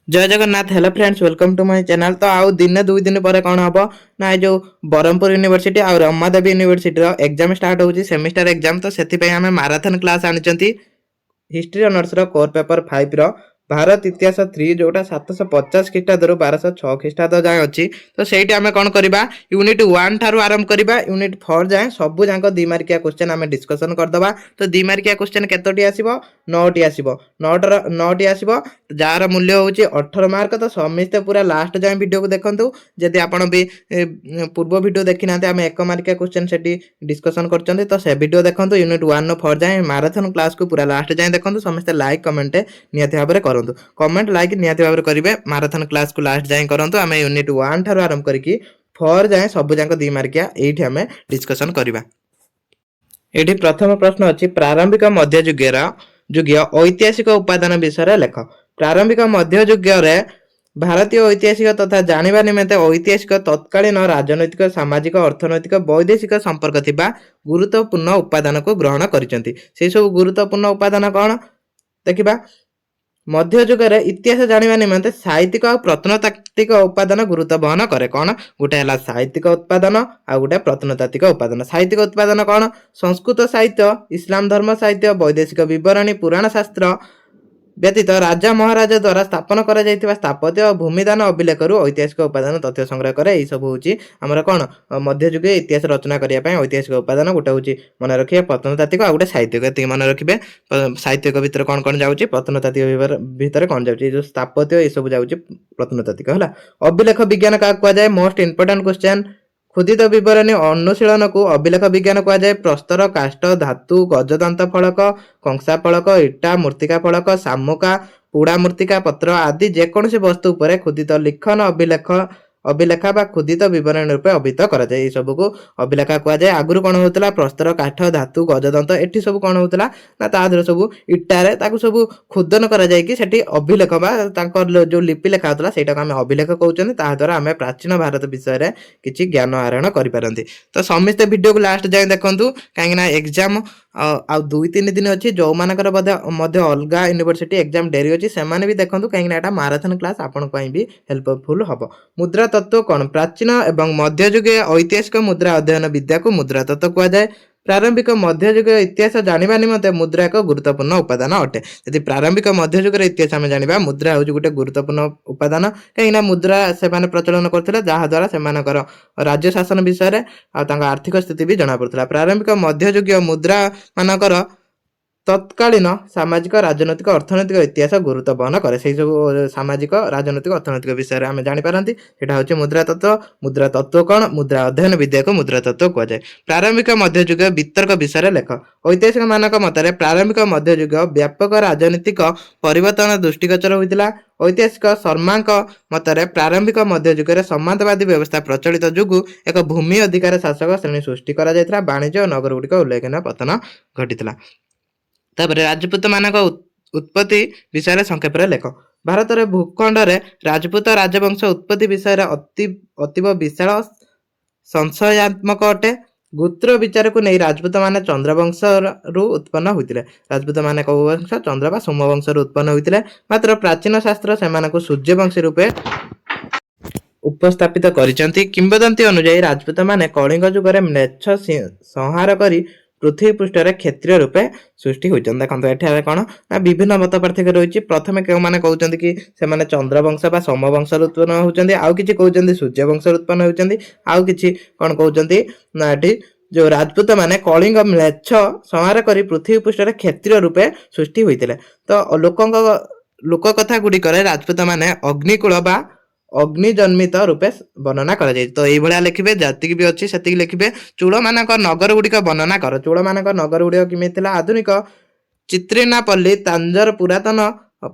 जय Jagannath. Hello friends, welcome to my channel. तो आउ दिन दुई दिन पर कौन हम ना जो ब्रह्मपुर यूनिवर्सिटी और रमादेवी यूनिवर्सिटी एग्जाम स्टार्ट होची सेमिस्टर एग्जाम। तो से आम माराथन क्लास आनी history honours core paper 5 Bharat इतिहास 3 जोटा 750 ख्रीटाब्द 1206 ख्रीटाब्द जाए अच्छी। तो सही आम कौन करवा यूनिट 1 ठारू आरंभ करवा यूनिट 4 जाए सबू जाक 2 मार्किया क्वेश्चन आम डिस्कसन करदे। तो 2 मार्किया क्वेश्चन केतोटी आसीबो 9टी आसीबो 9टी आसीबो जार मूल्य होची 18 मार्क। तो समस्ते पूरा लास्ट जाए वीडियो को देखंतु जदि आपण भी पूर्व वीडियो देखि नाते आम 1 मार्किया क्वेश्चन सेठी डिस्कसन करचंती। तो से वीडियो देखंतु यूनिट 1 4 जाए माराथन क्लास को पूरा लास्ट जाए देखंतु। समस्ते लाइक कमेंट नियति भाबरे करंतु कमेंट लाइक नियति भाबरे करिवे। माराथन क्लास को लास्ट जाए करंतु। आम यूनिट 1 ठारू आरंभ करिकि 4 जाए सब जाक 2 मार्किया एठी आम डिस्कसन करिवा। एठी प्रथम प्रश्न अछि प्रारंभिक मध्ययुगीय ऐतिहासिक उपादान विषय लेख। प्रारंभिक मध्ययुगीय भारतीय ऐतिहासिक तथा जानिबा निमित्ते ऐतिहासिक तत्कालीन राजनैतिक सामाजिक अर्थनैतिक वैदेशिक संपर्क थिबा गुरुत्वपूर्ण उपादान को ग्रहण करिसेंती। से सब गुरुत्वपूर्ण उपादान कौन देखिबा। मध्ययुगरे इतिहास जानिबा निमित्ते साहित्यिक और प्रत्नतात्विक उपादान गुरुत्व बहन करे। कौन गोटे है साहित्यिक उत्पादन आ गोटे प्रत्नतात्विक उपादान। साहित्यिक उत्पादन कौन संस्कृत साहित्य इस्लाम धर्म साहित्य वैदेशिक विवरणी पुराण शास्त्र व्यतीत राजा महाराजा द्वारा स्थापन करा जायतिबा स्थापत्य और भूमिदान अभिलेख ऐतिहासिक उपादान तथ्य संग्रह करे। यही सब होची हमर कोन मध्ययुगीय इतिहास रचना करिया पय ऐतिहासिक उपादान गोटे होची मन रखिए प्रत्नतात्विक आ गोटे साहित्यिक। एति मन रखिबे साहित्यिक भीतर कोन कोन जाउची प्रत्नतात्विक भीतर कोन जाउची जो स्थापत्य ए सब जाउची प्रत्नतात्विक हला। अभिलेख विज्ञान का कुआ जाय मोस्ट इंपोर्टेंट क्वेश्चन। खुदित विवरणी अनुशीलन को अभिलेख विज्ञान कह जाए। प्रस्तर काष्ठ धातु गजदंत फलक कंसा फलक इटा मूर्तिका फलक सामुका पुड़ा मूर्तिका पत्र आदि जेकोसी वस्तु पर खुदित लिखन अभिलेखा बा खुदित विवरणी रूपे अभिहित करा जाए। ये सब को अभिलेखा कह जाए। आगुरु कौन होता प्रस्तर काठ धातु गजदंत एठी सब कौन होता ना तादर सब इटारे ताकू सब खोदन करा जाए कि सेठी अभिलेख बा तांकर जो लिपि लेखा होता सेटा को आम अभिलेख कहउछन। ता द्वारा आम प्राचीन भारत विषय रे किछि ज्ञान आहरण करि पारंती। तो समस्त वीडियो को लास्ट जाए देखंतु काहे ना एग्जाम आ 2-3 दिन अच्छी जो मानकर मध्य अलगा यूनिवर्सिटी एग्जाम डेरी अच्छी से भी देखंतु कहीं एटा माराथन क्लास आपण भी हेल्पफुल हबो। मुद्रा तत्व कौन प्राचीन एवं मध्ययुगीय ऐतिहासिक मुद्रा अध्ययन विद्या को मुद्रा तत्व कह जाए। प्रारंभिक मध्ययुगीय इतिहास जानिबा निमंते मुद्रा एक गुरुत्वपूर्ण उपादान अटे। यदि प्रारंभिक मध्ययुगीय इतिहास आम जानिबा मुद्रा होची गोटे गुरुत्वपूर्ण उपादान कहीं मुद्रा से प्रचलन करथिले जहा द्वारा सेमानकर राज्य शासन विषय रे आ तांका आर्थिक स्थिति भी जना पड़ता। प्रारंभिक मध्ययुगीय मुद्रा मानकर तत्कालीन सामाजिक राजनैतिक अर्थनैतिक इतिहास गुरुत्व बहन करे। से सब सामाजिक राजनैतिक अर्थनैतिक विषय आम जानी पारंती। एटा होची मुद्रा तत्व। मुद्रा तत्व कौन मुद्रा अध्ययन विद्या को मुद्रा तत्व कह जाए। प्रारंभिक मध्ययुग वितर्क विषय लेख। ऐतिहासिक मानक मतरे प्रारंभिक मध्ययुग व्यापक राजनीतिक परिवर्तन दृष्टिगोचर होइतिला। ऐतिहासिक शर्मांक मतरे प्रारंभिक मध्ययुग सामंतवादी व्यवस्था प्रचलित जुगु एक भूमि अधिकार शासक श्रेणी सृष्टि करा जायतिला। वाणिज्य नगर गुड़िक उल्लेखनीय पतन घटिला। तापर राजपूत मानक उत्पत्ति विषय संक्षेप लेख। भारत रे भूखंड रे राजपूत राजवंश उत्पत्ति विषय अतीव विशाल संशयात्मक अटे। गोत्र विचार को नहीं राजपूत माने चंद्रवंश रु उत्पन्न होइतिले। राजपूत माने कौ वंश चंद्र बा सोम वंश रु उत्पन्न होइतिले। मात्र प्राचीन शास्त्र सेमानकु सूर्यवंशी रूपे उपस्थापित करिसंती। किंवदंती अनुसार राजपूत माने कलिंग जुगरे म्लेच्छ संहार करी पृथ्वी पृष्ठ रे क्षत्रिय रूपे सृष्टि होइछन। देखंतु एठारे कोन विभिन्न मत पार्थक्य रहिछि। प्रथमे केउ माने कहउछन्ति कि से माने चंद्रवंश बा सोमवंश रु उत्पन्न होउछन्ति आउ किछि कहउछन्ति सूर्यवंश रु उत्पन्न होउछन्ति आउ किछि कोन कहउछन्ति ना एठी जो राजपूत माने कलिंग म्लेच्छ संहार करी पृथ्वी पृष्ठ रे क्षत्रिय रूपे सृष्टि होइतिले। तो लोक कथा गुडी करे राजपूत माने अग्निकुल बा अग्नि जन्मित रूपे वर्णना करा जाय। तो एई भलिया लिखिबे जतिक भी अछि सेतिक लिखिबे। चूल मानक नगर गुडिक वर्णना कर। चूल मानक नगर गुडिक किमे थिला आधुनिक चित्रिनापल्ली तांजर पुरातन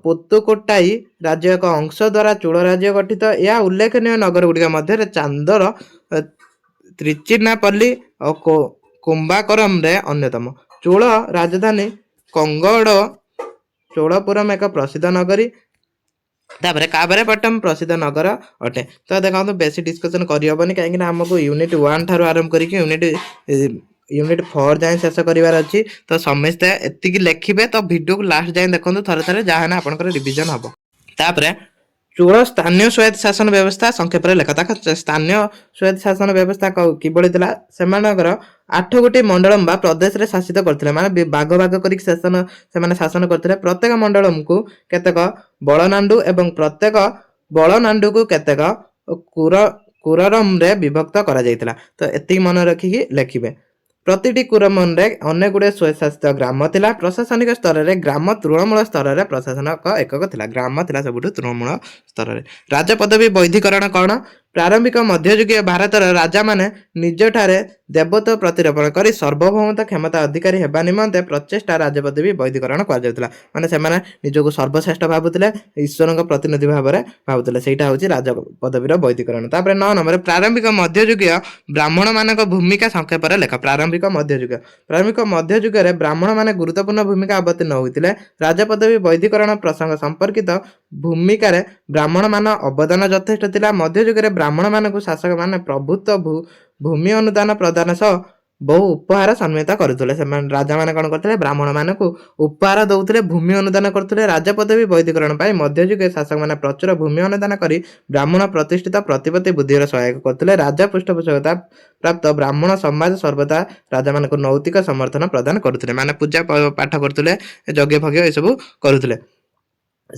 पुत्तुकोट्टाई राज्य एक अंश द्वारा चूल राज्य गठित। या उल्लेखनीय नगर गुडिक मध्य चांदर त्रिचिनापल्ली और कुंभाकरम रे अन्यतम। चूल राजधानी कंगड़ चोलपुरम एक प्रसिद्ध नगरी। तापर काबरेपट्टम प्रसिद्ध नगर अटे। तो देखा बेसी डिस्कसन करहबनी कहीं आमको यूनिट 1 ठारू आरंभ करके यूनिट 4 जाए शेष करार अच्छी। तो समस्ते एतिकी लिखिबे। तो वीडियो को लास्ट जाए देखो थे थे जहाँ आपंकर रिविजन हम। तापर ଚୋଳ ସ୍ଥାନୀୟ ସ୍ୱାୟତ୍ତ ଶାସନ ବ୍ୟବସ୍ଥା ସଂକ୍ଷେପରେ ଲେଖା। ତାଙ୍କ ସ୍ଥାନୀୟ ସ୍ୱାୟତ୍ତ ଶାସନ ବ୍ୟବସ୍ଥା କିଭଳି ଥିଲା? ସେମାନଙ୍କର 8 ଗୋଟି ମଣ୍ଡଳମ ବା ପ୍ରଦେଶରେ ଶାସିତ କରିଥିଲେ, ମାନେ ଭାଗ ଭାଗ କରିକି ସେମାନେ ଶାସନ କରିଥିଲେ। ପ୍ରତ୍ୟେକ ମଣ୍ଡଳମକୁ କେତେକ ବଳନାଣ୍ଡୁ ଏବଂ ପ୍ରତ୍ୟେକ ବଳନାଣ୍ଡୁକୁ କେତେକ କୁରରମରେ ବିଭକ୍ତ କରାଯାଇଥିଲା। ତ ଏତିକି ମନେ ରଖିକି ଲେଖିବେ। ପ୍ରତିଟି କୁରମରେ ଅନେକ ଗୁଡ଼ିଏ ସ୍ୱୟଂଶାସିତ ଗ୍ରାମ ଥିଲା। ପ୍ରଶାସନିକ ସ୍ତରରେ ଗ୍ରାମ ତୃଣମୂଳ ସ୍ତରରେ ପ୍ରଶାସନିକ ଏକକ ଥିଲା। ଗ୍ରାମ ଥିଲା ସବୁଠୁ ତୃଣମୂଳ ସ୍ତରରେ। ରାଜ ପଦବୀ ବୈଧିକରଣ କ'ଣ? ପ୍ରାରମ୍ଭିକ ମଧ୍ୟଯୁଗୀୟ ଭାରତର ରାଜାମାନେ ନିଜଠାରେ ଦେବତ୍ୱ ପ୍ରତିରୋପଣ କରି ସାର୍ବଭୌମତ୍ୱ କ୍ଷମତା ଅଧିକାରୀ ହେବା ନିମନ୍ତେ ପ୍ରଚେଷ୍ଟା ରାଜପଦବୀ ବୈଧିକରଣ କୁହାଯାଉଥିଲା। ମାନେ ସେମାନେ ନିଜକୁ ସର୍ବଶ୍ରେଷ୍ଠ ଭାବୁଥିଲେ, ଈଶ୍ୱରଙ୍କ ପ୍ରତିନିଧି ଭାବରେ ଭାବୁଥିଲେ। ସେଇଟା ହେଉଛି ରାଜ ପଦବୀର ବୈଧିକରଣ। ତାପରେ 9 ନମ୍ବର ପ୍ରାରମ୍ଭିକ ମଧ୍ୟଯୁଗୀୟ ବ୍ରାହ୍ମଣମାନଙ୍କ ଭୂମିକା ସଂକ୍ଷେପରେ ଲେଖ। ପ୍ରାରମ୍ଭିକ ମଧ୍ୟଯୁଗରେ ବ୍ରାହ୍ମଣମାନେ ଗୁରୁତ୍ୱପୂର୍ଣ୍ଣ ଭୂମିକା ଅବତୀର୍ଣ୍ଣ ହୋଇଥିଲେ। ରାଜପଦବୀ ବୈଧିକରଣ ପ୍ରସଙ୍ଗ ସମ୍ପର୍କିତ ଭୂମିକାରେ ବ୍ରାହ୍ମଣମାନ ଅବଦାନ ଯଥେଷ୍ଟ ଥିଲା। ମଧ୍ୟଯୁଗରେ ବ୍ରାହ୍ମଣମାନଙ୍କୁ ଶାସକମାନେ ପ୍ରଭୁତ୍ୱ ଭୂମି ଅନୁଦାନ ପ୍ରଦାନ ସହ ବହୁ ଉପହାର ସମ୍ମିଳିତ କରୁଥିଲେ। ସେମାନେ ରାଜାମାନେ କ'ଣ କରୁଥିଲେ? ବ୍ରାହ୍ମଣମାନଙ୍କୁ ଉପହାର ଦେଉଥିଲେ, ଭୂମି ଅନୁଦାନ କରୁଥିଲେ। ରାଜପଦବୀ ବୈଧିକରଣ ପାଇଁ ମଧ୍ୟଯୁଗୀୟ ଶାସକମାନେ ପ୍ରଚୁର ଭୂମି ଅନୁଦାନ କରି ବ୍ରାହ୍ମଣ ପ୍ରତିଷ୍ଠିତ ପ୍ରତିପତ୍ତି ବୃଦ୍ଧିର ସହାୟକ କରୁଥିଲେ। ରାଜା ପୃଷ୍ଠପୋଷକତା ପ୍ରାପ୍ତ ବ୍ରାହ୍ମଣ ସମାଜ ସର୍ବଦା ରାଜାମାନଙ୍କୁ ନୈତିକ ସମର୍ଥନ ପ୍ରଦାନ କରୁଥିଲେ, ମାନେ ପୂଜା ପାଠ କରୁଥିଲେ, ଯଜ୍ଞ ଫଜ୍ଞ ଏସବୁ କରୁଥିଲେ।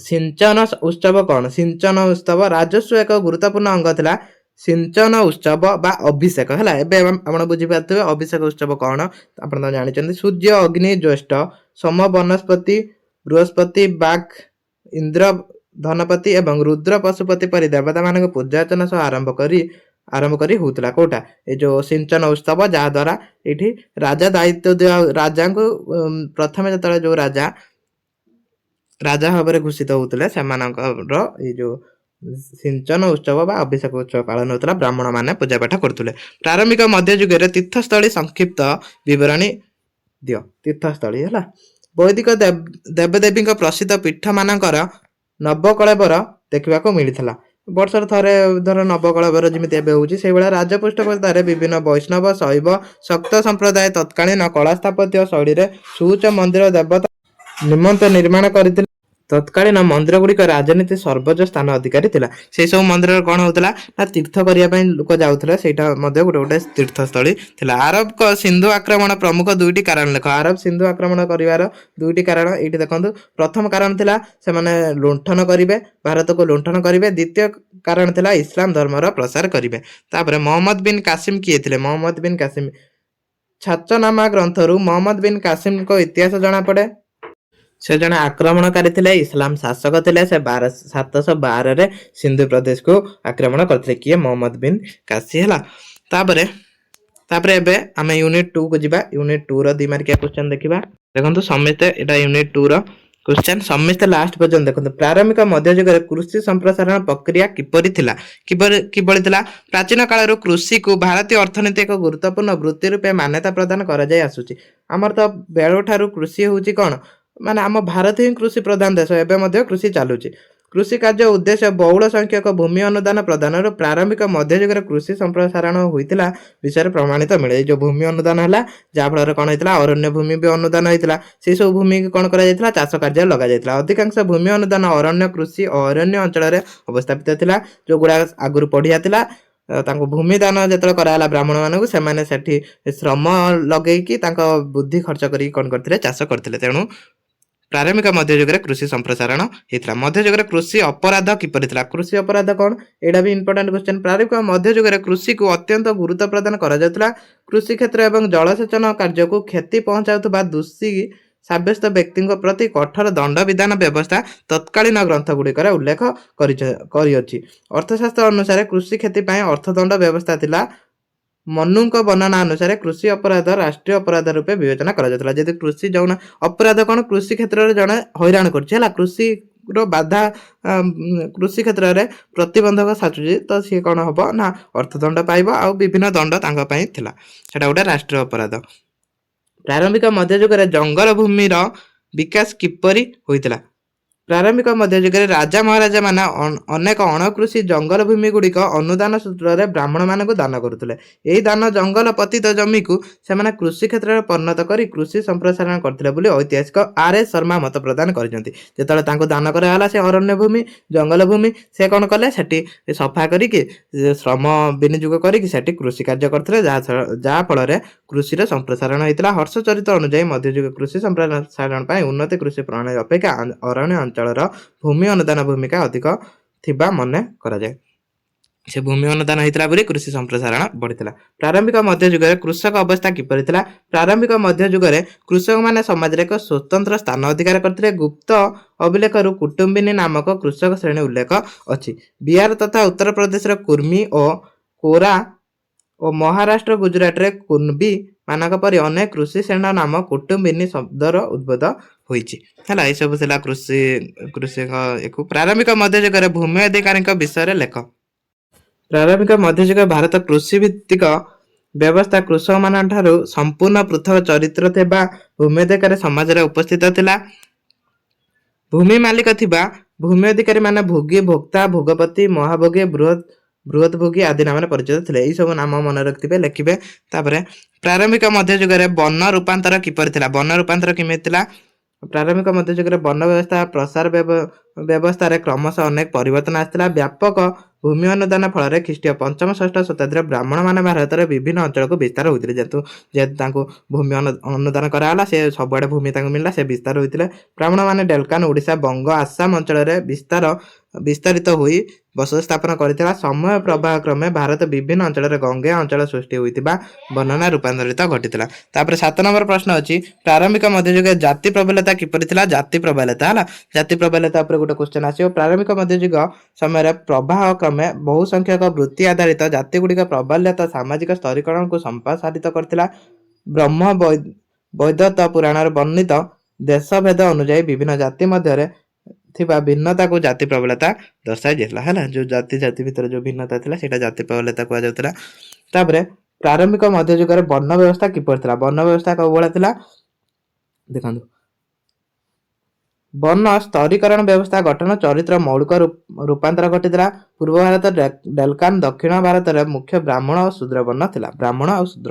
ସିଞ୍ଚନ ଉତ୍ସବ କ'ଣ? ସିଞ୍ଚନ ଉତ୍ସବ ରାଜସ୍ୱ ଏକ ଗୁରୁତ୍ୱପୂର୍ଣ୍ଣ ଅଙ୍ଗ ଥିଲା। ସିଞ୍ଚନ ଉତ୍ସବ ବା ଅଭିଷେକ ହେଲା। ଏବେ ଆପଣ ବୁଝିପାରୁଥିବେ ଅଭିଷେକ ଉତ୍ସବ କ'ଣ? ଆପଣ ତ ଜାଣିଛନ୍ତି। ସୂର୍ଯ୍ୟ, ଅଗ୍ନି, ଜ୍ୟେଷ୍ଠ, ସୋମ, ବନସ୍ପତି, ବୃହସ୍ପତି, ବାଘ, ଇନ୍ଦ୍ର, ଧନପତି ଏବଂ ରୁଦ୍ର ପଶୁପତି ପରି ଦେବତାମାନଙ୍କ ପୂଜା ଅର୍ଚ୍ଚନା ସହ ଆରମ୍ଭ କରି ହଉଥିଲା। କୋଉଟା? ଏ ଯୋଉ ସିଞ୍ଚନ ଉତ୍ସବ, ଯାହା ଦ୍ୱାରା ଏଇଠି ରାଜା ଦାୟିତ୍ୱ ରାଜାଙ୍କୁ ପ୍ରଥମେ ଯେତେବେଳେ ଯୋଉ ରାଜା ଭାବରେ ଘୋଷିତ ହଉଥିଲେ, ସେମାନଙ୍କର ଏଇ ଯୋଉ ସିଞ୍ଚନ ଉତ୍ସବ ବା ଅଭିଷେକ ଉତ୍ସବ ପାଳନ ହେଉଥିଲା। ବ୍ରାହ୍ମଣ ମାନେ ପୂଜା ପାଠ କରୁଥିଲେ। ପ୍ରାରମ୍ଭିକ ମଧ୍ୟଯୁଗରେ ତୀର୍ଥସ୍ଥଳୀ ସଂକ୍ଷିପ୍ତ ବିବରଣୀ ଦିଅ। ତୀର୍ଥସ୍ଥଳୀ ହେଲା। ବୈଦିକ ଦେବଦେବୀଙ୍କ ପ୍ରସିଦ୍ଧ ପୀଠ ମାନଙ୍କର ନବକଳେବର ଦେଖିବାକୁ ମିଳିଥିଲା। ବର୍ଷର ଥରେ ଧର ନବକଳେବର ଯେମିତି ଏବେ ହେଉଛି, ସେଇଭଳିଆ ରାଜପୃଷ୍ଠପୋଷକତାରେ ବିଭିନ୍ନ ବୈଷ୍ଣବ, ଶୈବ, ଶକ୍ତ ସମ୍ପ୍ରଦାୟ ତତ୍କାଳୀନ କଳା ସ୍ଥାପତ୍ୟ ଶୈଳୀରେ ସୁଉଚ୍ଚ ମନ୍ଦିର ଦେବତା ନିମନ୍ତେ ନିର୍ମାଣ କରିଥିଲେ। ତତ୍କାଳୀନ ମନ୍ଦିର ଗୁଡ଼ିକ ରାଜନୀତି ସର୍ବୋଚ୍ଚ ସ୍ଥାନ ଅଧିକାରୀ ଥିଲା। ସେଇ ସବୁ ମନ୍ଦିରରେ କ'ଣ ହଉଥିଲା? ନା ତୀର୍ଥ କରିବା ପାଇଁ ଲୋକ ଯାଉଥିଲେ। ସେଇଟା ମଧ୍ୟ ଗୋଟେ ତୀର୍ଥସ୍ଥଳୀ ଥିଲା। ଆରବ ସିନ୍ଧୁ ଆକ୍ରମଣ ପ୍ରମୁଖ 2ଟି କାରଣ ଲେଖ। ଆରବ ସିନ୍ଧୁ ଆକ୍ରମଣ କରିବାର 2ଟି କାରଣ ଏଇଠି ଦେଖନ୍ତୁ। ପ୍ରଥମ କାରଣ ଥିଲା ସେମାନେ ଲୁଣ୍ଠନ କରିବେ, ଭାରତକୁ ଲୁଣ୍ଠନ କରିବେ। ଦ୍ୱିତୀୟ କାରଣ ଥିଲା ଇସଲାମ ଧର୍ମର ପ୍ରସାର କରିବେ। ତାପରେ ମହମ୍ମଦ ବିନ୍ କାସିମ୍ କିଏ ଥିଲେ? ମହମ୍ମଦ ବିନ୍ କାସିମ୍ ଛାଚନାମା ଗ୍ରନ୍ଥରୁ ମହମ୍ମଦ ବିନ୍ କାସିମ୍ଙ୍କ ଇତିହାସ ଜଣାପଡ଼େ। ସେ ଜଣେ ଆକ୍ରମଣକାରୀ ଥିଲେ, ଇସଲାମ ଶାସକ ଥିଲେ। ସେ 712ରେ ସିନ୍ଧୁ ପ୍ରଦେଶକୁ ଆକ୍ରମଣ କରିଥିଲେ। କିଏ? ମହମ୍ମଦ ବିନ୍ କାସି ହେଲା। ତାପରେ ଏବେ ଆମେ ୟୁନିଟ୍ 2 କୁ ଯିବା। ୟୁନିଟ୍ 2 ର 2 ମାର୍କିଆ କ୍ୱେଶ୍ଚନ ଦେଖିବା। ଦେଖନ୍ତୁ ସମସ୍ତେ ଏଟା ୟୁନିଟ୍ 2 ର क्वेश्चन समस्त लास्ट पर्यंत देखते। प्रारंभिक मध्ययुगରେ कृषि संप्रसारण प्रक्रिया किपरि थिला? किभଳି थिला? प्राचीन काल कृषि को भारतीय अर्थनीति एक गुरुत्वपूर्ण वृत्ति रूपे मान्यता प्रदान करा जाय आसुची। आमर तो बेलो ठारू कृषि होउची कोन माने आम भारत ही कृषि प्रधान देश, एबे मध्य कृषि चालुची। कृषि कार्य उद्देश्य बहुल संख्यक भूमि अनुदान प्रदान प्रारंभिक मध्ययुगରେ कृषि संप्रसारण होइतिला विषय प्रमाणित मिले। जो भूमि अनुदान हला जा फल कौन होता अरण्य भूमि भी अनुदान होता, से सब भूमि को कौन कर चाष कार्य लग जाता। अधिकांश भूमि अनुदान अरण्य कृषि और अरण्य अंचल अवस्थापित था, जो गुड़ा आगुरी पढ़िया भूमि दान जो कराला ब्राह्मण मानक से श्रम लगे बुद्धि खर्च कर कौन करते चाष करते। तेणु प्रारंभिक मध्ययुगରେ कृषि संप्रसारण होता। मध्ययुगରେ कृषि अपराध किपरि थिला? कृषि अपराध कौन? एटा भी इंपोर्टेंट क्वेश्चन। प्रारंभिक मध्ययुगରେ कृषि को अत्यंत गुरुत्व प्रदान करा जाउतला। कृषि क्षेत्र एवं जलसेचन कार्य को क्षति पहुंचाउतबा दोषी साब्यस्त व्यक्ति प्रति कठोर दंड विधान व्यवस्था तत्कालीन ग्रंथ गुड़िकर उल्लेख करिअछि। अर्थशास्त्र अनुसार कृषि क्षति पई अर्थदंड व्यवस्था थिला। मनुक वर्णना अनुसार कृषि अपराध राष्ट्रीय अपराध रूपे विवेचना करा जातला। यदि कृषि जौन अपराध कौन कृषि क्षेत्र में जड़े हैरान कर कृषि बाधा कृषि क्षेत्र में प्रतिबंधक साचुची, तो सी कौन हम ना अर्थदंड पाइब आ विभिन्न दंड थिला। सेटा गोटे राष्ट्रीय अपराध। प्रारंभिक मध्ययुग जंगल भूमिर विकास किपरि होइतिला? ପ୍ରାରମ୍ଭିକ ମଧ୍ୟଯୁଗରେ ରାଜା ମହାରାଜା ମାନେ ଅନେକ ଅଣକୃଷି ଜଙ୍ଗଲ ଭୂମି ଗୁଡ଼ିକ ଅନୁଦାନ ସୂତ୍ରରେ ବ୍ରାହ୍ମଣମାନଙ୍କୁ ଦାନ କରୁଥିଲେ। ଏହି ଦାନ ଜଙ୍ଗଲ ପତିତ ଜମିକୁ ସେମାନେ କୃଷି କ୍ଷେତ୍ରରେ ପରିଣତ କରି କୃଷି ସମ୍ପ୍ରସାରଣ କରିଥିଲେ ବୋଲି ଐତିହାସିକ R.S. ଶର୍ମା ମତ ପ୍ରଦାନ କରିଛନ୍ତି। ଯେତେବେଳେ ତାଙ୍କୁ ଦାନ କରାଗଲା ସେ ଅରଣ୍ୟ ଭୂମି ଜଙ୍ଗଲ ଭୂମି ସେ କ'ଣ କଲେ ସେଠି ସଫା କରିକି ଶ୍ରମ ବିନିଯୋଗ କରିକି ସେଠି କୃଷି କାର୍ଯ୍ୟ କରିଥିଲେ, ଯାହା ଫଳରେ କୃଷିର ସମ୍ପ୍ରସାରଣ ହୋଇଥିଲା। ହର୍ଷଚରିତ ଅନୁଯାୟୀ ମଧ୍ୟଯୁଗ କୃଷି ସମ୍ପ୍ରସାରଣ ପାଇଁ ଉନ୍ନତ କୃଷି ପ୍ରଣାଳୀ ଅପେକ୍ଷା ଅରଣ୍ୟ ଅଞ୍ଚଳର ଭୂମି ଅନୁଦାନ ଭୂମିକା ଅଧିକ ଥିବା ମନେ କରାଯାଏ। ସେ ଭୂମି ଅନୁଦାନ ହୋଇଥିଲା ବୋଲି କୃଷି ସମ୍ପ୍ରସାରଣ ବଢ଼ିଥିଲା। ପ୍ରାରମ୍ଭିକ ମଧ୍ୟଯୁଗରେ କୃଷକ ଅବସ୍ଥା କିପରି ଥିଲା? ପ୍ରାରମ୍ଭିକ ମଧ୍ୟଯୁଗରେ କୃଷକମାନେ ସମାଜରେ ଏକ ସ୍ୱତନ୍ତ୍ର ସ୍ଥାନ ଅଧିକାର କରିଥିଲେ। ଗୁପ୍ତ ଅଭିଲେଖରୁ କୁଟୁମ୍ବିନୀ ନାମକ କୃଷକ ଶ୍ରେଣୀ ଉଲ୍ଲେଖ ଅଛି। ବିହାର ତଥା ଉତ୍ତରପ୍ରଦେଶର କୁର୍ମୀ ଓ କୋରା ଓ ମହାରାଷ୍ଟ୍ର ଗୁଜରାଟରେ କୁନ୍ବି ମାନଙ୍କ ପରି ଅନେକ କୃଷି ଶ୍ରେଣୀର ନାମ କୁଟୁମ୍ବିନୀ ଶବ୍ଦର ଉଦ୍ଭବ ହୋଇଛି। ହେଲା, ଏସବୁ ଥିଲା କୃଷିକ। ପ୍ରାରମ୍ଭିକ ମଧ୍ୟଯୁଗରେ ଭୂମି ଅଧିକାରୀଙ୍କ ବିଷୟରେ ଲେଖ। ପ୍ରାରମ୍ଭିକ ମଧ୍ୟଯୁଗ ଭାରତ କୃଷି ଭିତ୍ତିକ ବ୍ୟବସ୍ଥା କୃଷକମାନଙ୍କଠାରୁ ସମ୍ପୂର୍ଣ୍ଣ ପୃଥକ ଚରିତ୍ର ଥିବା ଭୂମି ଅଧିକାରୀ ସମାଜରେ ଉପସ୍ଥିତ ଥିଲା। ଭୂମି ମାଲିକ ଥିବା ଭୂମି ଅଧିକାରୀ ମାନେ ଭୋଗୀ, ଭୋକ୍ତା, ଭୋଗପତି, ମହାଭୋଗୀ, ବୃହତ ଭୋଗୀ ଆଦି ନାମରେ ପରିଚିତ ଥିଲେ। ଏହି ସବୁ ନାମ ମନେ ରଖିଥିବେ, ଲେଖିବେ। ତାପରେ ପ୍ରାରମ୍ଭିକ ମଧ୍ୟଯୁଗରେ ବନ ରୂପାନ୍ତର କିପରି ଥିଲା? ବନ ରୂପାନ୍ତର କେମିତି ଥିଲା? ପ୍ରାରମ୍ଭିକ ମଧ୍ୟଯୁଗରେ ବନ ବ୍ୟବସ୍ଥା ପ୍ରସାର ବ୍ୟବସ୍ଥାରେ କ୍ରମଶଃ ଅନେକ ପରିବର୍ତ୍ତନ ଆସିଥିଲା। ବ୍ୟାପକ ଭୂମି ଅନୁଦାନ ଫଳରେ ଖ୍ରୀଷ୍ଟୀୟ 5ମ-6ଠ ଶତାବ୍ଦୀରେ ବ୍ରାହ୍ମଣମାନେ ଭାରତରେ ବିଭିନ୍ନ ଅଞ୍ଚଳକୁ ବିସ୍ତାର ହୋଇଥିଲେ। ଯେହେତୁ ତାଙ୍କୁ ଭୂମି ଅନୁଦାନ କରାଗଲା, ସେ ସବୁଆଡ଼େ ଭୂମି ତାଙ୍କୁ ମିଳିଲା, ସେ ବିସ୍ତାର ହୋଇଥିଲେ। ବ୍ରାହ୍ମଣମାନେ ଡେଲ୍କାନ, ଓଡ଼ିଶା, ବଙ୍ଗ, ଆସାମ ଅଞ୍ଚଳରେ ବିସ୍ତାରିତ ହୋଇ ବସତି ସ୍ଥାପନ କରିଥିଲା। ସମୟ ପ୍ରବାହ କ୍ରମେ ଭାରତ ବିଭିନ୍ନ ଅଞ୍ଚଳରେ ଗଙ୍ଗେୟ ଅଞ୍ଚଳ ସୃଷ୍ଟି ହୋଇଥିବା ବର୍ଣ୍ଣନା ରୂପାନ୍ତରିତ ଘଟିଥିଲା। ତାପରେ 7 ନମ୍ବର ପ୍ରଶ୍ନ ଅଛି, ପ୍ରାରମ୍ଭିକ ମଧ୍ୟଯୁଗରେ ଜାତି ପ୍ରବଲତା କିପରି ଥିଲା? ଜାତି ପ୍ରବଲତା, ହେଲା, ଜାତି ପ୍ରବଲତା ଉପରେ ଗୋଟେ କ୍ୱେଶ୍ଚନ ଆସିବ। ପ୍ରାରମ୍ଭିକ ମଧ୍ୟଯୁଗ ସମୟରେ ପ୍ରବାହ କ୍ରମେ ବହୁ ସଂଖ୍ୟକ ବୃତ୍ତି ଆଧାରିତ ଜାତିଗୁଡ଼ିକ ପ୍ରବଲତା ସାମାଜିକ ସ୍ତରୀକରଣକୁ ସମ୍ପ୍ରସାରିତ କରିଥିଲା। ବ୍ରହ୍ମ ବୈଦତ୍ତ ପୁରାଣରେ ବର୍ଣ୍ଣିତ ଦେଶଭେଦ ଅନୁଯାୟୀ ବିଭିନ୍ନ ଜାତି ମଧ୍ୟରେ ଥିବା ଭିନ୍ନତାକୁ ଜାତି ପ୍ରବଲତା ଦର୍ଶାଯାଇଥିଲା। ହେଲା, ଯୋଉ ଜାତି ଭିତରେ ଯୋଉ ଭିନ୍ନତା ଥିଲା ସେଇଟା ଜାତି ପ୍ରବଲତା କୁହାଯାଉଥିଲା। ତାପରେ ପ୍ରାରମ୍ଭିକ ମଧ୍ୟଯୁଗରେ ବର୍ଣ୍ଣ ବ୍ୟବସ୍ଥା କିପରି ଥିଲା? ବର୍ଣ୍ଣ ବ୍ୟବସ୍ଥା କୋଉଭଳିଆ ଥିଲା ଦେଖନ୍ତୁ। ବର୍ଣ୍ଣ ସ୍ତରୀକରଣ ବ୍ୟବସ୍ଥା ଗଠନ ଚରିତ୍ର ମୌଳିକ ରୂପାନ୍ତର ଘଟିଥିଲା। ପୂର୍ବ ଭାରତ ଡେଲ୍କାନ, ଦକ୍ଷିଣ ଭାରତରେ ମୁଖ୍ୟ ବ୍ରାହ୍ମଣ ଓ ଶୂଦ୍ର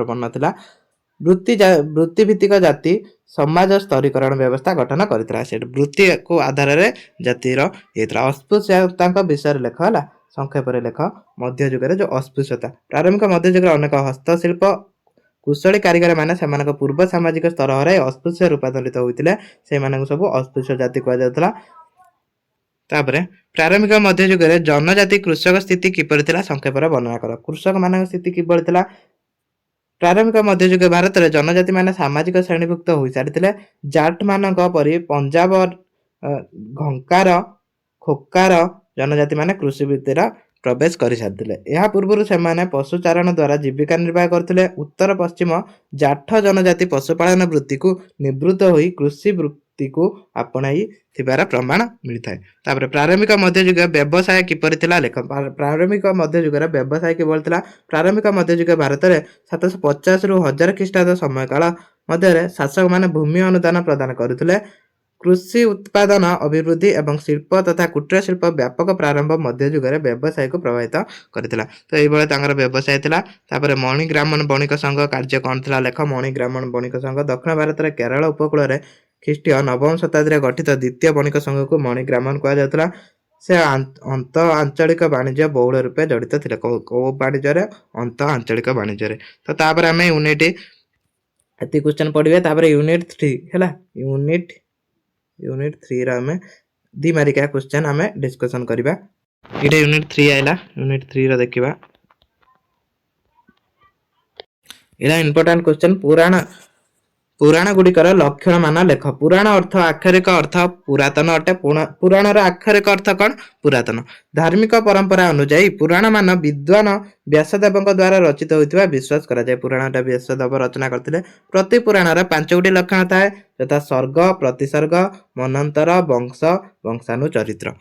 ବର୍ଣ୍ଣ ଥିଲା। ବୃତ୍ତି ଭିତ୍ତିକ ଜାତି ସମାଜ ସ୍ତରୀକରଣ ବ୍ୟବସ୍ଥା ଗଠନ କରିଥିଲା। ସେଠି ବୃତ୍ତିକୁ ଆଧାରରେ ଜାତିର ହେଇଥିଲା। ଅସ୍ପୃଶ୍ୟତାଙ୍କ ବିଷୟରେ ଲେଖ, ହେଲା, ସଂକ୍ଷେପରେ ଲେଖ। ମଧ୍ୟଯୁଗରେ ଯୋଉ ଅସ୍ପୃଶ୍ୟତା, ପ୍ରାରମ୍ଭିକ ମଧ୍ୟଯୁଗରେ ଅନେକ ହସ୍ତଶିଳ୍ପ କୁଶଳୀ କାରିଗର ମାନେ ସେମାନଙ୍କ ପୂର୍ବ ସାମାଜିକ ସ୍ତର ହରାଇ ଅସ୍ପୃଶ୍ୟ ରୂପାନ୍ତରିତ ହୋଇଥିଲେ। ସେମାନଙ୍କୁ ସବୁ ଅସ୍ପୃଶ୍ୟ ଜାତି କୁହାଯାଉଥିଲା। ତାପରେ ପ୍ରାରମ୍ଭିକ ମଧ୍ୟଯୁଗରେ ଜନଜାତି କୃଷକ ସ୍ଥିତି କିପରି ଥିଲା? ସଂକ୍ଷେପରେ ବର୍ଣ୍ଣନା କର। କୃଷକ ମାନଙ୍କ ସ୍ଥିତି କିପରି ଥିଲା? ପ୍ରାରମ୍ଭିକ ମଧ୍ୟଯୁଗ ଭାରତରେ ଜନଜାତି ମାନେ ସାମାଜିକ ଶ୍ରେଣୀଭୁକ୍ତ ହୋଇସାରିଥିଲେ। ଜାଟ୍ ମାନଙ୍କ ପରି ପଞ୍ଜାବ, ଘଙ୍କାର, ଖୋକାର ଜନଜାତି ମାନେ କୃଷି ବୃତ୍ତିର ପ୍ରବେଶ କରିସାରିଥିଲେ। ଏହା ପୂର୍ବରୁ ସେମାନେ ପଶୁଚାରଣ ଦ୍ୱାରା ଜୀବିକା ନିର୍ବାହ କରୁଥିଲେ। ଉତ୍ତର ପଶ୍ଚିମ ଜାଠ ଜନଜାତି ପଶୁପାଳନ ବୃତ୍ତିକୁ ନିବୃତ୍ତ ହୋଇ କୃଷି ବୃତ୍ତିକୁ ଆପଣାଇ ଥିବାର ପ୍ରମାଣ ମିଳିଥାଏ। ତାପରେ ପ୍ରାରମ୍ଭିକ ମଧ୍ୟଯୁଗ ବ୍ୟବସାୟ କିପରି ଥିଲା? ଲେଖ। ପ୍ରାରମ୍ଭିକ ମଧ୍ୟଯୁଗରେ ବ୍ୟବସାୟ କିଭଳି ଥିଲା? ପ୍ରାରମ୍ଭିକ ମଧ୍ୟଯୁଗ ଭାରତରେ 750 ରୁ 1000 ଖ୍ରୀଷ୍ଟାବ୍ଦ ସମୟକାଳ ମଧ୍ୟରେ ଶାସକମାନେ ଭୂମି ଅନୁଦାନ ପ୍ରଦାନ କରୁଥିଲେ। କୃଷି ଉତ୍ପାଦନ ଅଭିବୃଦ୍ଧି ଏବଂ ଶିଳ୍ପ ତଥା କୁଟୀର ଶିଳ୍ପ ବ୍ୟାପକ ପ୍ରାରମ୍ଭ ମଧ୍ୟଯୁଗରେ ବ୍ୟବସାୟକୁ ପ୍ରଭାବିତ କରିଥିଲା। ତ ଏଇଭଳି ତାଙ୍କର ବ୍ୟବସାୟ ଥିଲା। ତାପରେ ମଣିଗ୍ରାମନ ବଣିକ ସଂଘ କାର୍ଯ୍ୟ କ'ଣ ଥିଲା? ଲେଖ। ମଣିଗ୍ରାମନ ବଣିକ ସଂଘ ଦକ୍ଷିଣ ଭାରତରେ କେରଳ ଉପକୂଳରେ ଖ୍ରୀଷ୍ଟୀୟ 9ମ ଶତାବ୍ଦୀରେ ଗଠିତ ଦ୍ୱିତୀୟ ବଣିକ ସଂଘକୁ ମଣିଗ୍ରାମନ କୁହାଯାଉଥିଲା। ସେ ଅନ୍ତ ଆଞ୍ଚଳିକ ବାଣିଜ୍ୟ ବହୁଳ ରୂପେ ଜଡ଼ିତ ଥିଲେ। କୋଉ ବାଣିଜ୍ୟରେ? ଅନ୍ତ ଆଞ୍ଚଳିକ ବାଣିଜ୍ୟରେ। ତ ତାପରେ ଆମେ ୟୁନିଟ୍ ଏତିକି କ୍ୱେଶ୍ଚନ ପଢିବେ। ତାପରେ ୟୁନିଟ୍ 3, ହେଲା, ୟୁନିଟ୍ 3 ର ଆମେ 2 ମାର୍କିଆ କ୍ୱେଶ୍ଚନ ଆମେ ଡିସ୍କସନ କରିବା। ଏଇଟା ୟୁନିଟ୍ 3 ଆଇଲା। ୟୁନିଟ୍ 3 ର ଦେଖିବା। ଏଇଟା ଇମ୍ପୋର୍ଟାଣ୍ଟ କ୍ୱେଶ୍ଚନ। ପୁରାଣ ଗୁଡ଼ିକର ଲକ୍ଷଣ ମାନ ଲେଖ। ପୁରାଣ ଅର୍ଥ ଆକ୍ଷରିକ ଅର୍ଥ ପୁରାତନ ଅଟେ। ପୁରାଣର ଆକ୍ଷରିକ ଅର୍ଥ କ'ଣ? ପୁରାତନ। ଧାର୍ମିକ ପରମ୍ପରା ଅନୁଯାୟୀ ପୁରାଣ ମାନ ବିଦ୍ୱାନ व्यासदेवଙ୍କ द्वारा रचित होइतिबा विश्वास करा जाय। पुराणटा व्यासदेव रचना करथिले। प्रति पुराणर 5 लक्षण थाए, यथा सर्ग, प्रतिसर्ग, मनन्तर, वंश, वंशानुचरित्र।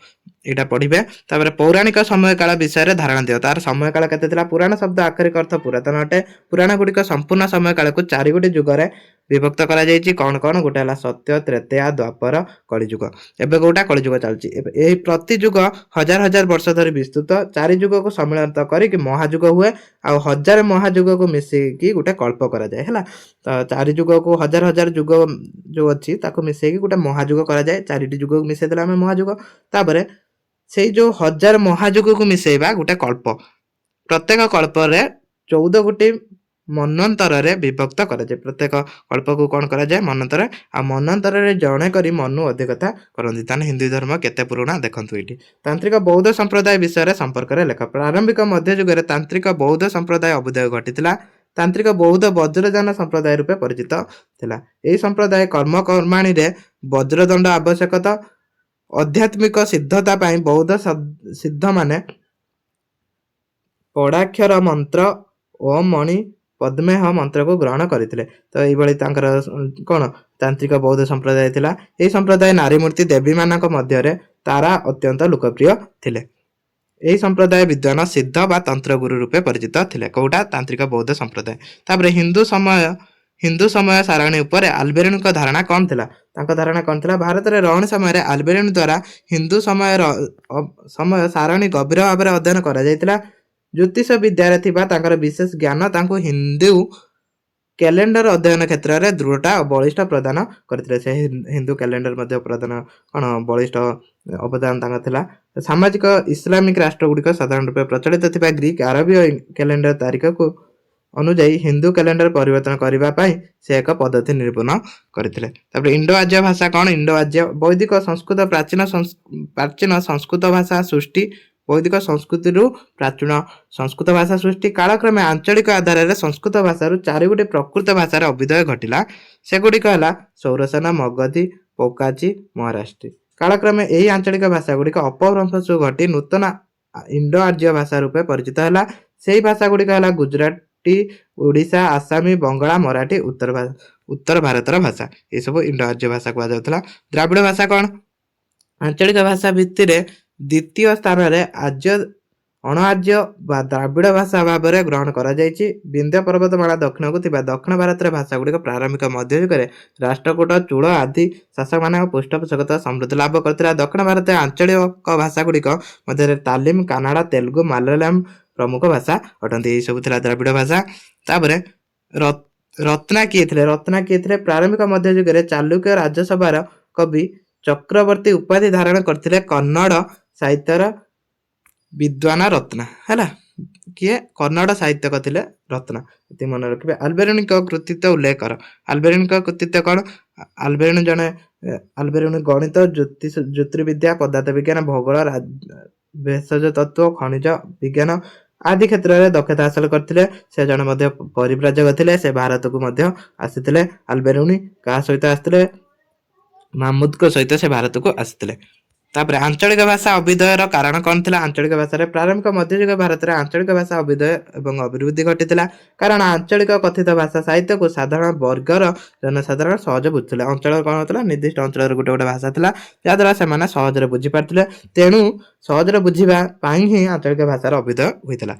एटा पढ़िबे। तापर पौराणिक समयकाल विषय धारणा दियो। तार समयकाल केते थिला? पुराण शब्द आक्षरिक अर्थ पुरातन अटे। पुराण गुड़िक संपूर्ण समयकाल को 4 गोटी जुगरे विभक्त करा जायछि। कौन कौन? गोटे हला सत्य, त्रेतया, द्वापर, कलिजुग। एबे गोटा कलिजुग चलछि। एही प्रति जुग हजार हजार वर्ष धरि विस्तृत 4 जुग को सम्मिलित करी कि महाजुग हुए। आ हजार महाजुग को मिसे कि गोटे कल्प करा जाय हला। तो 4 जुग को हजार हजार जुग जो अछि ताको मिसे कि गोटे महाजुग करा जाय। 4टी जुग को मिसे देला हम महाजुग। तापरे सेई जो हजार महाजुग को मिसेबा गोटे कल्प। प्रत्येक कल्प रे 14 गोटी मनंतर रे विभक्त करा जाय। प्रत्येक कल्प को कोन करा जाय? मनंतर। आ मनंतर रे जणे करी मनु अधिकता करंदी। ताने हिंदू धर्म केते पुराना देखंतु एठी। तांत्रिक बौद्ध संप्रदाय विषय रे संपर्क रे लेख। प्रारंभिक मध्य युग रे तांत्रिक बौद्ध संप्रदाय अभ्युदय घटितला। तांत्रिक बौद्ध वज्रदान संप्रदाय रूपे परिचित थिला। एही संप्रदाय कर्म कर्माणी रे वज्रदंड आवश्यकता आध्यात्मिक सिद्धता पाई बौद्ध सिद्ध माने पड़ाक्षर मंत्र ओम मणि पद्मेह मंत्र को ग्रहण करथिले। तो एई बळी तांकर कोन तांत्रिक बौद्ध संप्रदाय थिला। एई संप्रदाय नारी मूर्ति देवी मानक मध्य रे तारा अत्यंत लोकप्रिय थिले। एही संप्रदाय विद्वान सिद्ध बा तंत्र गुरु रूपे परिचित थिले। कोटा? तांत्रिक बौद्ध संप्रदाय। तापर हिंदू समय सारणी उपरे अल्बेरिन को धारणा कौन थिला? तांका धारणा कौन थिला? भारत रे रहण समय रे अल्बेरिन द्वारा हिंदू समय सारणी गभीर भाबरे अध्ययन करा जायतिला। ज्योतिष विद्या रे थिबा तांकर विशेष ज्ञान तांको हिंदू कैलेंडर अध्ययन क्षेत्र रे दृढ़ता और बलिष्ठ प्रदान करथिले। से हिंदू कैलेंडर मध्ये प्रदान कोन बलिष्ठ अवदान तांका थिला। सामाजिक इस्लामिक राष्ट्र गुड़िक साधारण रूपे प्रचलित थिबा ग्रीक अरबीय कैलेंडर तारीख को अनुଯାयी हिंदू कैलेंडर परिवर्तन करबा पाई से एक पद्धति निरूपण करथिले। तापर इंडो आर्य भाषा कोन? इंडो आर्य वैदिक संस्कृत प्राचीन संस्कृत भाषा सृष्टि। वैदिक संस्कृति रु प्राचीन संस्कृत भाषा सृष्टि। कालक्रमे आंचलिक आधार रे संस्कृत भाषा रु 4 गोटी प्रकृत भाषा रे अभ्युदय घटिला। से गुड़िक हला सौरसेन, मगधी, पोकाची, महाराष्ट्री। कालक्रमे एही आंचलिक भाषा गुड़िक अपभ्रंश घटी नूतन इंडो आर्य भाषा रूपे परिचित हला। सेही भाषा गुड़िक हला गुजराती, ओडिशा, आसामी, बंगला, मराठी, उत्तर भारतर भाषा। ये सब इंडो आर्य भाषा कहा जाउतला। द्राविड़ भाषा कोन? आंचलिक भाषा भित्तिरे द्वितीय स्थान रे आर्य अणआर्य बा द्राविड़ भाषा भाव में ग्रहण करा जायछि। विंध्य पर्वतमाला दक्षिण को थिबा दक्षिण भारत रे भाषा गुड़िक प्रारंभिक मध्य युग रे राष्ट्रकूट, चूल आदि शासक मानक पृष्ठपोषकता समृद्धि लाभ करथिला। दक्षिण भारत आंचलिक भाषा गुड़िक मध्य तालिम, कन्नड़, तेलुगु, मलयालम प्रमुख भाषा अटंती। यही सब थिला द्राविड़ भाषा। तापरे रत्ना किए थिले? रत्ना किए थिले? प्रारंभिक मध्य युग रे चालुक्य राज्यसभार कवि चक्रवर्ती उपाधि धारण करथिले। कन्नड़ साहित्यर विद्वान रत्ना है किए? कन्नड़ साहित्यक थिले रत्ना। ये मन रखिए। अल्बेरिन कृतित्व उल्लेख कर। अल्बेरिन कृतित्व कौन? अल्बेरिन गणित, ज्योतिर्विद्या, पदार्थ विज्ञान, भूगोल, भेषज तत्व, खनिज विज्ञान आदि क्षेत्र में दक्षता हासिल करथिले। से जने मध्ये परिव्राजक थिले। से भारत को मध्ये आसीथिले। अल्बेरिन का सहित आसीथिले? महमूद को सहित से भारत को आसीथिले। तापरे आंचलिक भाषा अभ्युदयर कारण कौन थिला? आंचलिक भाषा रे प्रारंभिक मध्ययुग भारत रे आंचलिक भाषा अभ्युदय एवं अभिवृद्धि घटिथिला। कारण आंचलिक कथित भाषा साहित्य को साधारण वर्गर जनसाधारण सहज बुझुथिले। अंचल कौन होतला? निर्दिष्ट अंचल गोटे गोटे भाषा थिला जा द्वारा से माने सहज रे बुझी पारथिले। तेणु सहज रे बुझिबा पाई ही आंचलिक भाषा रो अभ्युदय होइथिला।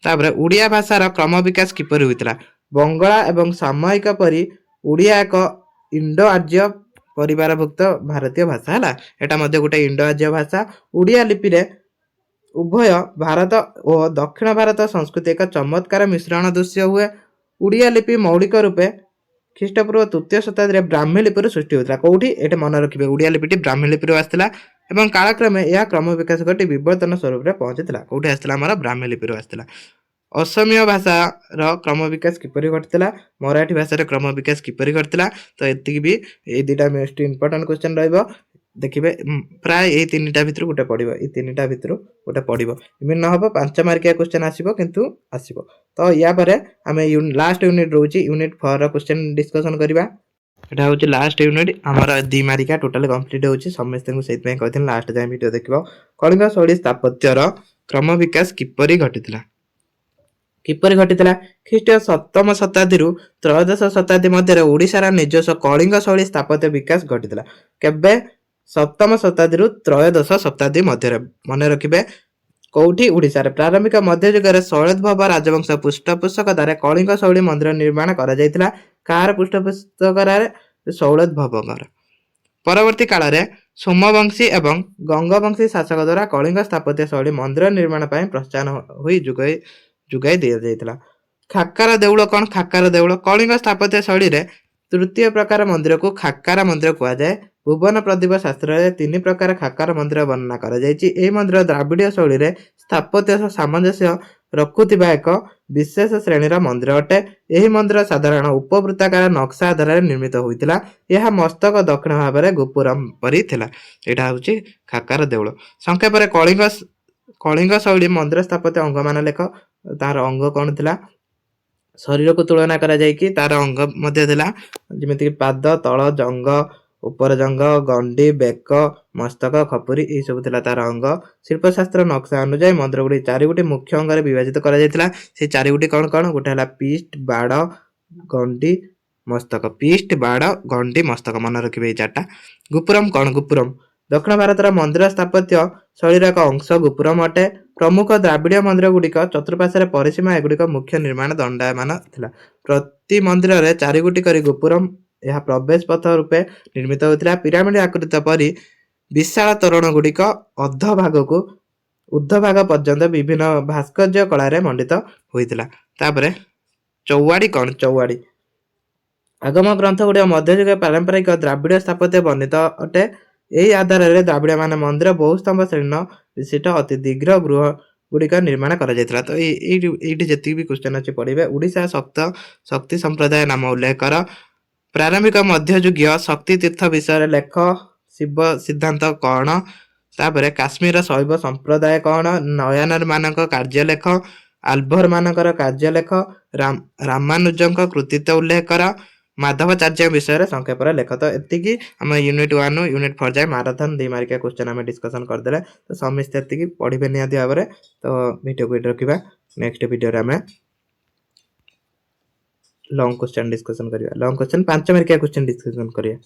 तापरे उड़िया भाषार क्रम विकास किपरि होइथिला? बंगला एवं सामयिक परि उड़िया एक इंडो आर्य परिवारभुक्त भारतीय भाषा है। एटा मध्य गोटे इंडो आर्य भाषा। उड़िया लिपि रे उभय भारत और दक्षिण भारत संस्कृति एक चमत्कार मिश्रण दृश्य हुए। उड़िया लिपि मौलिक रूपे ख्रीष्टपूर्व 3य शताब्दी रे ब्राह्मी लिपि सृष्टि होता। कौटी? एटे मन रखिए। उड़िया लिपिटी ब्राह्मी लिपि आसला एवं कालक्रमे यह क्रम विकास घटी विवर्तन स्वरूप रे पहुंचीला। कौटी आसला? हमर ब्राह्मी लिपि आसला। असमिया भाषार क्रम विकास किपरि घटिला? मराठी भाषार क्रम विकास किपरि घटिला? तो एतिक भी ए दुटा मोस्ट इंपोर्टेंट क्वेश्चन रहइबो। देखिबे प्राय ए तीनटा भितर गोटे पड़िबो। ए तीनटा भितर गोटे पड़िबो। इमिन न हबो 5 मार्किया क्वेश्चन आसीबो किंतु आसीबो। तो या परे हमें लास्ट यूनिट रहउची यूनिट 4 रो क्वेश्चन डिस्कशन करिबा। एटा होची लास्ट यूनिट हमर 2 मार्किया टोटल कंप्लीट होची। समस्त को सेत में कहथिन लास्ट जाय वीडियो देखिबो। कलिंग शैली स्थापत्यर क्रम विकास किपरि घटिला। କିପରି ଘଟିଥିଲା? ଖ୍ରୀଷ୍ଟୀୟ 7ମ ଶତାବ୍ଦୀରୁ ତ୍ରୟୋଦଶ ଶତାବ୍ଦୀ ମଧ୍ୟରେ ଓଡ଼ିଶାର ନିଜସ୍ୱ କଳିଙ୍ଗ ଶୈଳୀ ସ୍ଥାପତ୍ୟ ବିକାଶ ଘଟିଥିଲା। କେବେ? 7ମ ଶତାବ୍ଦୀରୁ ତ୍ରୟୋଦଶ ଶତାବ୍ଦୀ ମଧ୍ୟରେ। ମନେ ରଖିବେ କୋଉଠି? ଓଡ଼ିଶାରେ। ପ୍ରାରମ୍ଭିକ ମଧ୍ୟଯୁଗରେ ଶୈଳୋଦ୍ଭବ ରାଜବଂଶ ପୃଷ୍ଠପୋଷକତାରେ କଳିଙ୍ଗ ଶୈଳୀ ମନ୍ଦିର ନିର୍ମାଣ କରାଯାଇଥିଲା। କାହାର ପୃଷ୍ଠପୋଷକତାରେ? ଶୈଳୋଦ୍ଭବଙ୍କର। ପରବର୍ତ୍ତୀ କାଳରେ ସୋମବଂଶୀ ଏବଂ ଗଙ୍ଗବଂଶୀ ଶାସକ ଦ୍ୱାରା କଳିଙ୍ଗ ସ୍ଥାପତ୍ୟ ଶୈଳୀ ମନ୍ଦିର ନିର୍ମାଣ ପାଇଁ ପ୍ରୋତ୍ସାହନ ହୋଇ ଯୋଗାଇ ଦିଆଯାଇଥିଲା। ଖାକାର ଦେଉଳ କ'ଣ? ଖାକାର ଦେଉଳ କଳିଙ୍ଗ ସ୍ଥାପତ୍ୟ ଶୈଳୀରେ ତୃତୀୟ ପ୍ରକାର ମନ୍ଦିରକୁ ଖାକାର ମନ୍ଦିର କୁହାଯାଏ। ଭୁବନ ପ୍ରଦୀପ ଶାସ୍ତ୍ରରେ 3 ପ୍ରକାର ଖାକାର ମନ୍ଦିର ବର୍ଣ୍ଣନା କରାଯାଇଛି। ଏହି ମନ୍ଦିର ଦ୍ରାବିଡୀୟ ଶୈଳୀରେ ସ୍ଥାପତ୍ୟ ସହ ସାମଞ୍ଜସ୍ୟ ରଖୁଥିବା ଏକ ବିଶେଷ ଶ୍ରେଣୀର ମନ୍ଦିର ଅଟେ। ଏହି ମନ୍ଦିର ସାଧାରଣ ଉପବୃତ୍ତାକାର ନକ୍ସା ଆଧାରରେ ନିର୍ମିତ ହୋଇଥିଲା। ଏହା ମସ୍ତକ ଦକ୍ଷିଣ ଭାବରେ ଗୋପୁରମ ପରି ଥିଲା। ଏଇଟା ହେଉଛି ଖାକାର ଦେଉଳ। ସଂକ୍ଷେପରେ କଳିଙ୍ଗ ଶୈଳୀ ମନ୍ଦିର ସ୍ଥାପତ୍ୟ ଅଙ୍ଗମାନ ଲେଖ। ତାର ଅଙ୍ଗ କ'ଣ ଥିଲା? ଶରୀରକୁ ତୁଳନା କରାଯାଇକି ତାର ଅଙ୍ଗ ମଧ୍ୟ ଥିଲା, ଯେମିତିକି ପାଦ, ତଳ ଜଙ୍ଘ, ଉପର ଜଙ୍ଘ, ଗଣ୍ଡି, ବେକ, ମସ୍ତକ, ଖପୁରୀ ଏହିସବୁ ଥିଲା ତାର ଅଙ୍ଗ। ଶିଳ୍ପଶାସ୍ତ୍ର ନକ୍ସା ଅନୁଯାୟୀ ମନ୍ଦିରଗୁଡ଼ି 4ଗୋଟି ମୁଖ୍ୟ ଅଙ୍ଗରେ ବିଭାଜିତ କରାଯାଇଥିଲା। ସେ 4ଗୋଟି କ'ଣ କ'ଣ? ଗୋଟେ ହେଲା ପିଷ୍ଟ, ବାଡ଼, ଗଣ୍ଡି, ମସ୍ତକ। ପିଷ୍ଟ, ବାଡ଼, ଗଣ୍ଡି, ମସ୍ତକ। ମନେ ରଖିବେ ଏଇ 4ଟା। ଗୋପୁରମ କ'ଣ? ଗୋପୁରମ ଦକ୍ଷିଣ ଭାରତର ମନ୍ଦିର ସ୍ଥାପତ୍ୟ ଶୈଳୀର ଏକ ଅଂଶ ଗୋପୁରମ ଅଟେ। ପ୍ରମୁଖ ଦ୍ରାବିଡୀୟ ମନ୍ଦିର ଗୁଡ଼ିକ ଚତୁଃପାର୍ଶ୍ୱରେ ପରିସୀମା ଏଗୁଡ଼ିକ ମୁଖ୍ୟ ନିର୍ମାଣ ଦଣ୍ଡାୟମାନ ଥିଲା। ପ୍ରତି ମନ୍ଦିରରେ 4ଗୋଟି କରି ଗୋପୁରମ ଏହା ପ୍ରବେଶ ପଥ ରୂପେ ନିର୍ମିତ ହୋଇଥିଲା। ପିରାମିଡ ଆକୃତିର ପରି ବିଶାଳ ତୋରଣ ଗୁଡ଼ିକ ଉର୍ଦ୍ଧ୍ୱଭାଗ ପର୍ଯ୍ୟନ୍ତ ବିଭିନ୍ନ ଭାସ୍କର୍ଯ୍ୟ କଳାରେ ମଣ୍ଡିତ ହୋଇଥିଲା। ତାପରେ ଚୌୱାଡ଼ି କ'ଣ? ଚୌୱାଡ଼ି ଆଗମ ଗ୍ରନ୍ଥ ଗୁଡ଼ିକ ମଧ୍ୟଯୁଗ ପାରମ୍ପରିକ ଦ୍ରାବିଡ ସ୍ଥାପତ୍ୟ ବର୍ଣ୍ଣିତ ଅଟେ। ଏହି ଆଧାରରେ ଦ୍ରାବିଡ ମାନେ ମନ୍ଦିର ବହୁସ୍ତମ୍ଭ ଶ୍ରେଣୀର ବିଶିଷ୍ଟ ଅତି ଦୀର୍ଘ ଗୃହ ଗୁଡ଼ିକ ନିର୍ମାଣ କରାଯାଇଥିଲା। ତ ଏଇଠି ଯେତିକି ବି କ୍ୱେଶ୍ଚନ୍ ଅଛି ପଢ଼ିବେ। ଓଡ଼ିଶା ଶକ୍ତି ସମ୍ପ୍ରଦାୟ ନାମ ଉଲ୍ଲେଖ କର। ପ୍ରାରମ୍ଭିକ ମଧ୍ୟଯୁଗୀୟ ଶକ୍ତି ତୀର୍ଥ ବିଷୟରେ ଲେଖ। ଶିବ ସିଦ୍ଧାନ୍ତ କ'ଣ? ତାପରେ କାଶ୍ମୀରର ଶୈବ ସମ୍ପ୍ରଦାୟ କ'ଣ? ନୟନର ମାନଙ୍କ କାର୍ଯ୍ୟ ଲେଖ। ଆଲଭର ମାନଙ୍କର କାର୍ଯ୍ୟ ଲେଖ। ରାମାନୁଜଙ୍କ କୃତିତ୍ୱ ଉଲ୍ଲେଖ କର। ମାଧବାଚାର୍ଯ୍ୟ ବିଷୟରେ ସଂକ୍ଷେପରେ ଲେଖ। ତ ଏତିକି ଆମ ୟୁନିଟ୍ 1 ୟୁନିଟ୍ 4 ଯାଏ ମାରାଥନ 2 ମାର୍କିଆ କ୍ୱେଶ୍ଚନ୍ ଆମେ ଡିସ୍କସନ୍ କରିଦେଲେ। ତ ସମସ୍ତେ ଏତିକି ପଢ଼ିବେ ନିହାତି ଭାବରେ। ତ ଭିଡ଼ିଓକୁ ଏଇଠି ରଖିବା। ନେକ୍ସଟ ଭିଡ଼ିଓରେ ଆମେ ଲଙ୍ଗ କ୍ୱେଶ୍ଚନ୍ ଡିସ୍କସନ୍ କରିବା। ଲଙ୍ଗ କ୍ୱେଶ୍ଚନ୍ 5 ମାର୍କିଆ କ୍ୱେଶ୍ଚନ୍ ଡିସ୍କସନ୍ କରିବା।